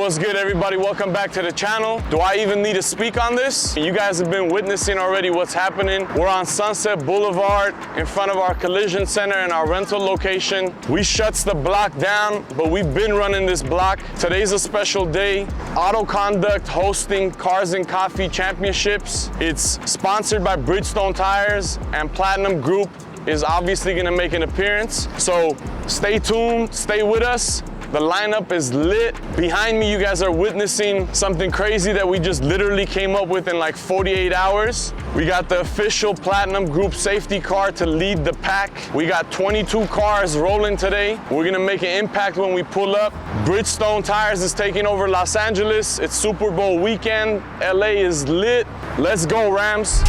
What's good, everybody? Welcome back to the channel. Do I even need to speak on this? You guys have been witnessing already what's happening. We're on Sunset Boulevard in front of our collision center and our rental location. We shuts the block down, but we've been running this block. Today's a special day. Auto Conduct hosting Cars and Coffee Championships. It's sponsored by Bridgestone Tires, and Platinum Group is obviously gonna make an appearance. So stay tuned, stay with us. The lineup is lit. Behind me, you guys are witnessing something crazy that we just literally came up with in like 48 hours. We got the official Platinum Group safety car to lead the pack. We got 22 cars rolling today. We're gonna make an impact when we pull up. Bridgestone Tires is taking over Los Angeles. It's Super Bowl weekend. LA is lit. Let's go, Rams.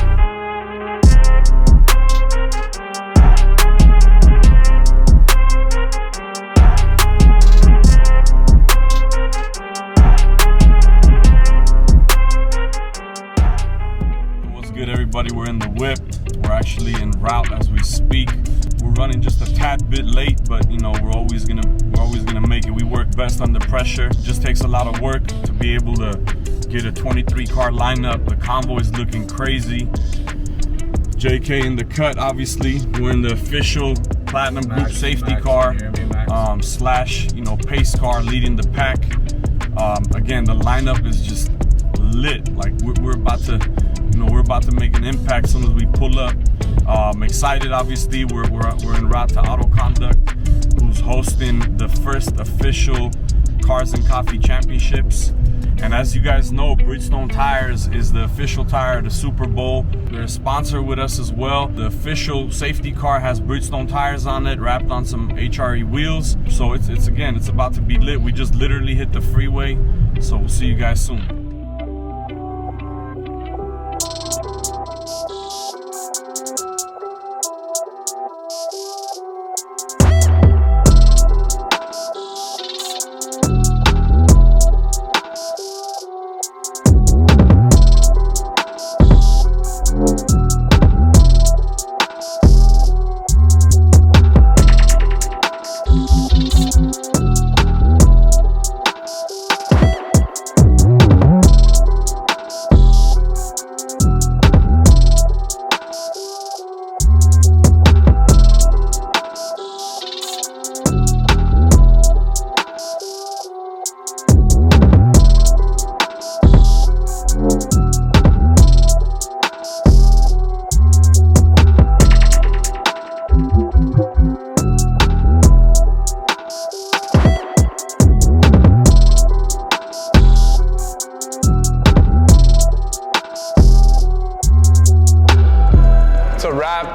Everybody, we're in the whip. We're actually en route as we speak. We're running just a tad bit late, but you know, we're always gonna make it. We work best under pressure. It just takes a lot of work to be able to get a 23 car lineup. The convoy is looking crazy. JK in the cut, obviously. We're in the official Platinum Group safety car slash, you know, pace car leading the pack. Again, the lineup is just lit. Like we're about to. We're about to make an impact as soon as we pull up. I'm excited, obviously. We're en route to Auto Conduct, who's hosting the first official Cars and Coffee Championships. And as you guys know, Bridgestone Tires is the official tire of the Super Bowl. They're a sponsor with us as well. The official safety car has Bridgestone tires on it, wrapped on some HRE wheels. So it's about to be lit. We just literally hit the freeway. So we'll see you guys soon.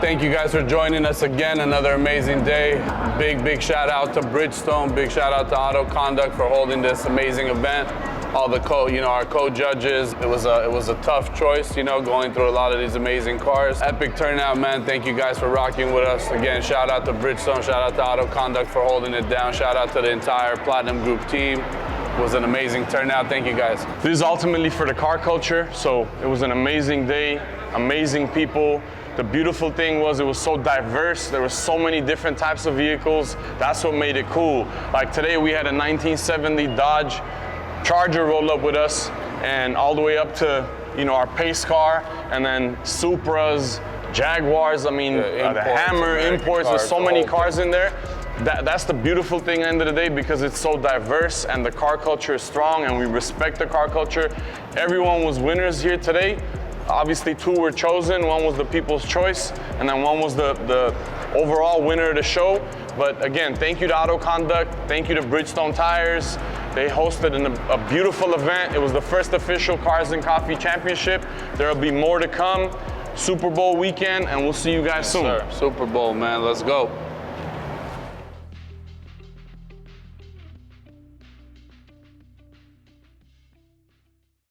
Thank you guys for joining us again. Another amazing day. Big shout out to Bridgestone. Big shout out to Auto Conduct for holding this amazing event. All the our co-judges. It was a tough choice, going through a lot of these amazing cars. Epic turnout, man. Thank you guys for rocking with us. Again, shout out to Bridgestone. Shout out to Auto Conduct for holding it down. Shout out to the entire Platinum Group team. It was an amazing turnout. Thank you guys. This is ultimately for the car culture. So it was an amazing day. Amazing people. The beautiful thing was it was so diverse. There were so many different types of vehicles. That's what made it cool. Like today we had a 1970 Dodge Charger roll up with us, and all the way up to our pace car, and then Supras, Jaguars. I mean, the Hammer, imports. There's so many cars in there. That's the beautiful thing at the end of the day, because it's so diverse and the car culture is strong and we respect the car culture. Everyone was winners here today. Obviously, 2 were chosen. 1 was the people's choice, and then 1 was the overall winner of the show. But again, thank you to Auto Conduct. Thank you to Bridgestone Tires. They hosted a beautiful event. It was the first official Cars and Coffee Championship. There will be more to come. Super Bowl weekend, and we'll see you guys soon. Sir. Super Bowl, man. Let's go.